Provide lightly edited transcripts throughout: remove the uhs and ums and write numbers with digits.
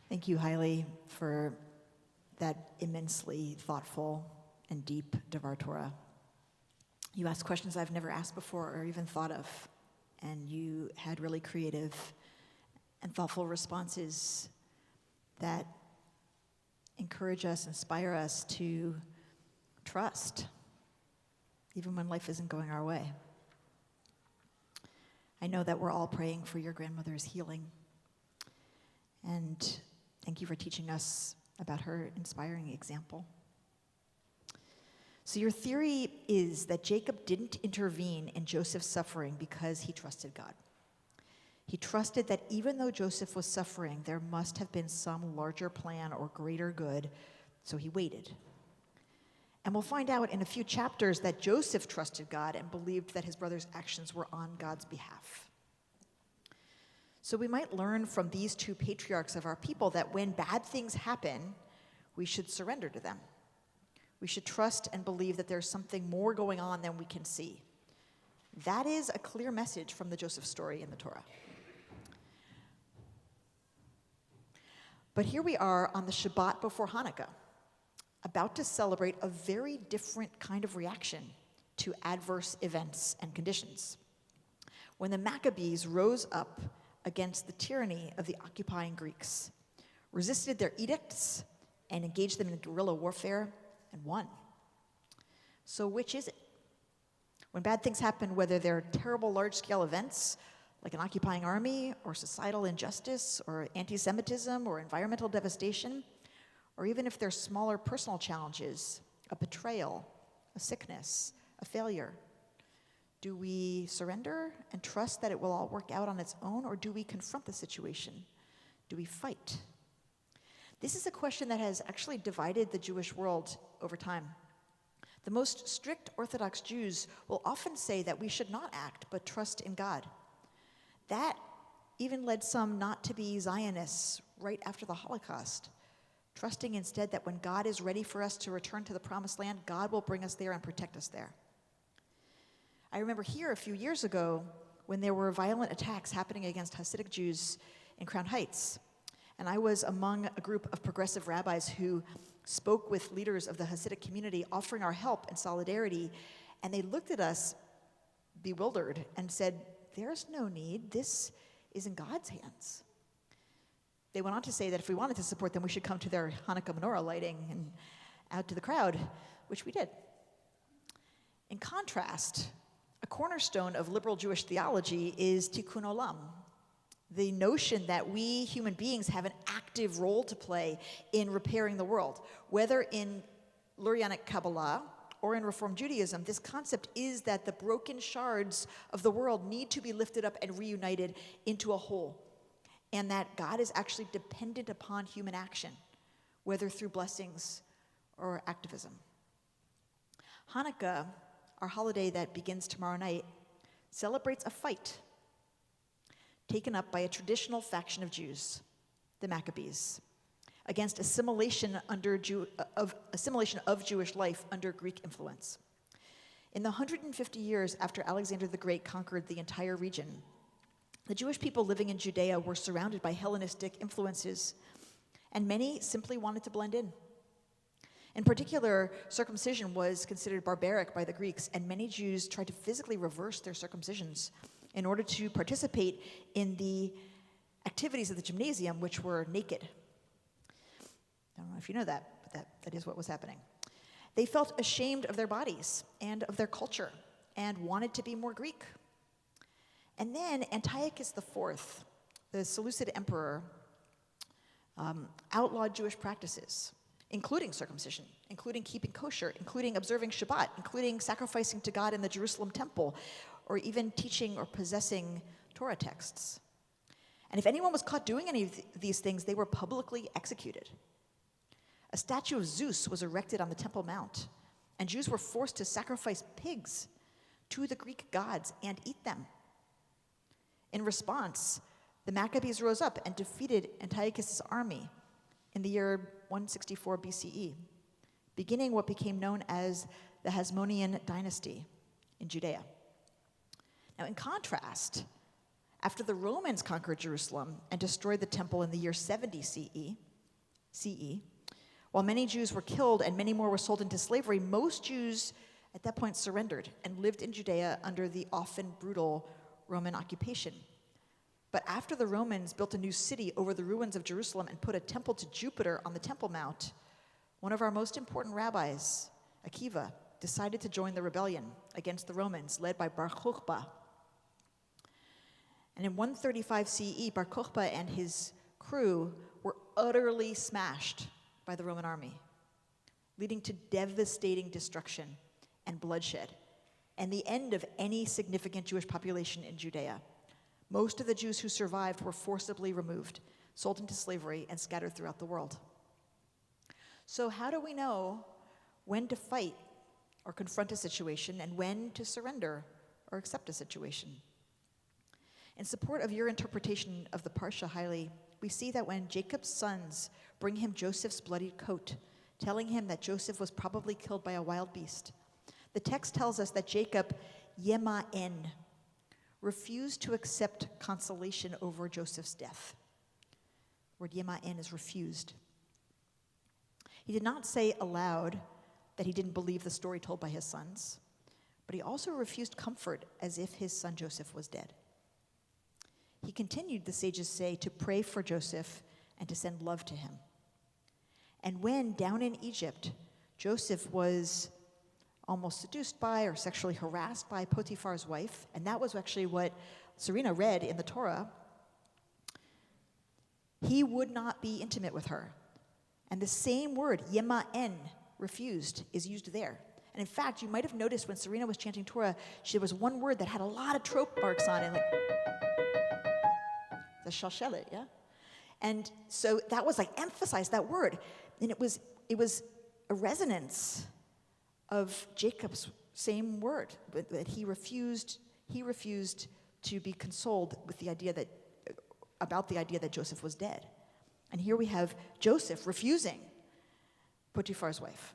Thank you, Hailey, for that immensely thoughtful and deep Devar Torah. You asked questions I've never asked before or even thought of, and you had really creative and thoughtful responses that encourage us, inspire us to trust, even when life isn't going our way. I know that we're all praying for your grandmother's healing, and thank you for teaching us about her inspiring example. So your theory is that Jacob didn't intervene in Joseph's suffering because he trusted God. He trusted that even though Joseph was suffering, there must have been some larger plan or greater good, so he waited. And we'll find out in a few chapters that Joseph trusted God and believed that his brother's actions were on God's behalf. So we might learn from these two patriarchs of our people that when bad things happen, we should surrender to them. We should trust and believe that there's something more going on than we can see. That is a clear message from the Joseph story in the Torah. But here we are on the Shabbat before Hanukkah, about to celebrate a very different kind of reaction to adverse events and conditions. When the Maccabees rose up against the tyranny of the occupying Greeks, resisted their edicts, and engaged them in guerrilla warfare, and won. So which is it? When bad things happen, whether they're terrible large-scale events, like an occupying army, or societal injustice, or anti-Semitism, or environmental devastation, or even if they're smaller personal challenges, a betrayal, a sickness, a failure, do we surrender and trust that it will all work out on its own, or do we confront the situation? Do we fight? This is a question that has actually divided the Jewish world over time. The most strict Orthodox Jews will often say that we should not act, but trust in God. That even led some not to be Zionists right after the Holocaust, trusting instead that when God is ready for us to return to the Promised Land, God will bring us there and protect us there. I remember here a few years ago when there were violent attacks happening against Hasidic Jews in Crown Heights. And I was among a group of progressive rabbis who spoke with leaders of the Hasidic community, offering our help and solidarity. And they looked at us bewildered and said, "There's no need. This is in God's hands." They went on to say that if we wanted to support them, we should come to their Hanukkah menorah lighting and out to the crowd, which we did. In contrast, a cornerstone of liberal Jewish theology is tikkun olam, the notion that we human beings have an active role to play in repairing the world. Whether in Lurianic Kabbalah or in Reform Judaism, this concept is that the broken shards of the world need to be lifted up and reunited into a whole, and that God is actually dependent upon human action, whether through blessings or activism. Hanukkah, our holiday that begins tomorrow night, celebrates a fight taken up by a traditional faction of Jews, the Maccabees, against assimilation of Jewish life under Greek influence. In the 150 years after Alexander the Great conquered the entire region, the Jewish people living in Judea were surrounded by Hellenistic influences, and many simply wanted to blend in. In particular, circumcision was considered barbaric by the Greeks, and many Jews tried to physically reverse their circumcisions in order to participate in the activities of the gymnasium, which were naked. I don't know if you know that, but that is what was happening. They felt ashamed of their bodies and of their culture and wanted to be more Greek. And then Antiochus IV, the Seleucid emperor, outlawed Jewish practices, including circumcision, including keeping kosher, including observing Shabbat, including sacrificing to God in the Jerusalem temple, or even teaching or possessing Torah texts. And if anyone was caught doing any of these things, they were publicly executed. A statue of Zeus was erected on the Temple Mount, and Jews were forced to sacrifice pigs to the Greek gods and eat them. In response, the Maccabees rose up and defeated Antiochus' army in the year 164 BCE, beginning what became known as the Hasmonean dynasty in Judea. Now, in contrast, After the Romans conquered Jerusalem and destroyed the temple in the year 70 CE, while many Jews were killed and many more were sold into slavery, most Jews at that point surrendered and lived in Judea under the often brutal Roman occupation. But after the Romans built a new city over the ruins of Jerusalem and put a temple to Jupiter on the Temple Mount, one of our most important rabbis, Akiva, decided to join the rebellion against the Romans, led by Bar Kokhba. And in 135 CE, Bar Kokhba and his crew were utterly smashed by the Roman army, leading to devastating destruction and bloodshed, and the end of any significant Jewish population in Judea. Most of the Jews who survived were forcibly removed, sold into slavery, and scattered throughout the world. So how do we know when to fight or confront a situation and when to surrender or accept a situation? In support of your interpretation of the Parsha, Haile, we see that when Jacob's sons bring him Joseph's bloodied coat, telling him that Joseph was probably killed by a wild beast, the text tells us that Jacob, Yema'en, refused to accept consolation over Joseph's death. The word Yema'en is refused. He did not say aloud that he didn't believe the story told by his sons, but he also refused comfort as if his son Joseph was dead. He continued, the sages say, to pray for Joseph and to send love to him. And when, down in Egypt, Joseph was almost seduced by or sexually harassed by Potiphar's wife, and that was actually what Serena read in the Torah, he would not be intimate with her. And the same word, Yema'en, refused, is used there. And in fact, you might have noticed when Serena was chanting Torah, there was one word that had a lot of trope marks on it, like the shalshelet, yeah? And so that was like emphasized, that word. And it was a resonance of Jacob's same word, that he refused to be consoled with the idea that Joseph was dead. And here we have Joseph refusing Potiphar's wife.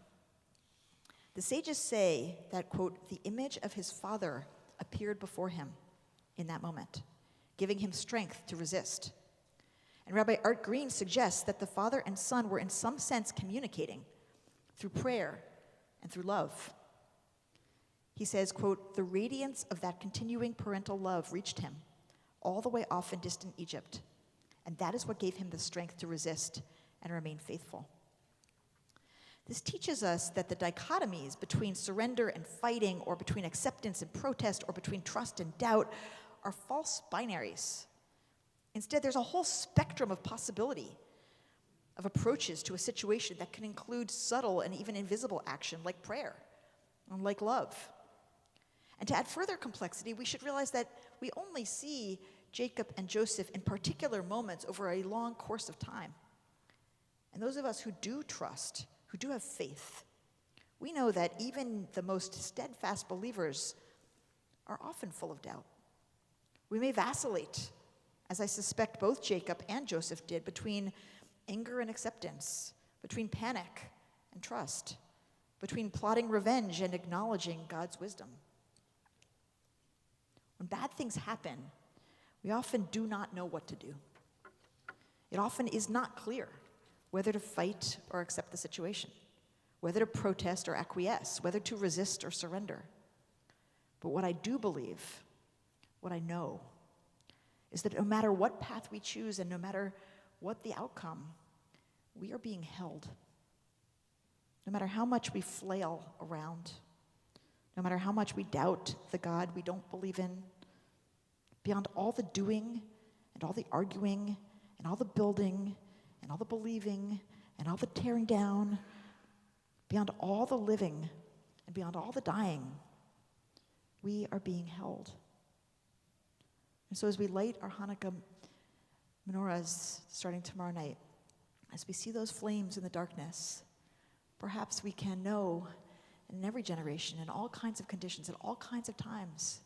The sages say that, quote, the image of his father appeared before him in that moment, giving him strength to resist. And Rabbi Art Green suggests that the father and son were in some sense communicating through prayer and through love. He says, quote, the radiance of that continuing parental love reached him all the way off in distant Egypt, and that is what gave him the strength to resist and remain faithful. This teaches us that the dichotomies between surrender and fighting, or between acceptance and protest, or between trust and doubt are false binaries. Instead, there's a whole spectrum of possibility, of approaches to a situation that can include subtle and even invisible action like prayer and like love. And to add further complexity, we should realize that we only see Jacob and Joseph in particular moments over a long course of time. And those of us who do trust, who do have faith, we know that even the most steadfast believers are often full of doubt. We may vacillate, as I suspect both Jacob and Joseph did, between anger and acceptance, between panic and trust, between plotting revenge and acknowledging God's wisdom. When bad things happen, we often do not know what to do. It often is not clear whether to fight or accept the situation, whether to protest or acquiesce, whether to resist or surrender. But what I do believe, what I know, is that no matter what path we choose and no matter what the outcome, we are being held. No matter how much we flail around, no matter how much we doubt the God we don't believe in, beyond all the doing and all the arguing and all the building and all the believing and all the tearing down, beyond all the living and beyond all the dying, we are being held. And so as we light our Hanukkah menorahs starting tomorrow night, as we see those flames in the darkness, perhaps we can know in every generation, in all kinds of conditions, at all kinds of times,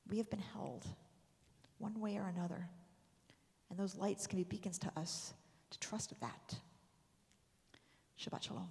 we have been held one way or another. And those lights can be beacons to us to trust that. Shabbat Shalom.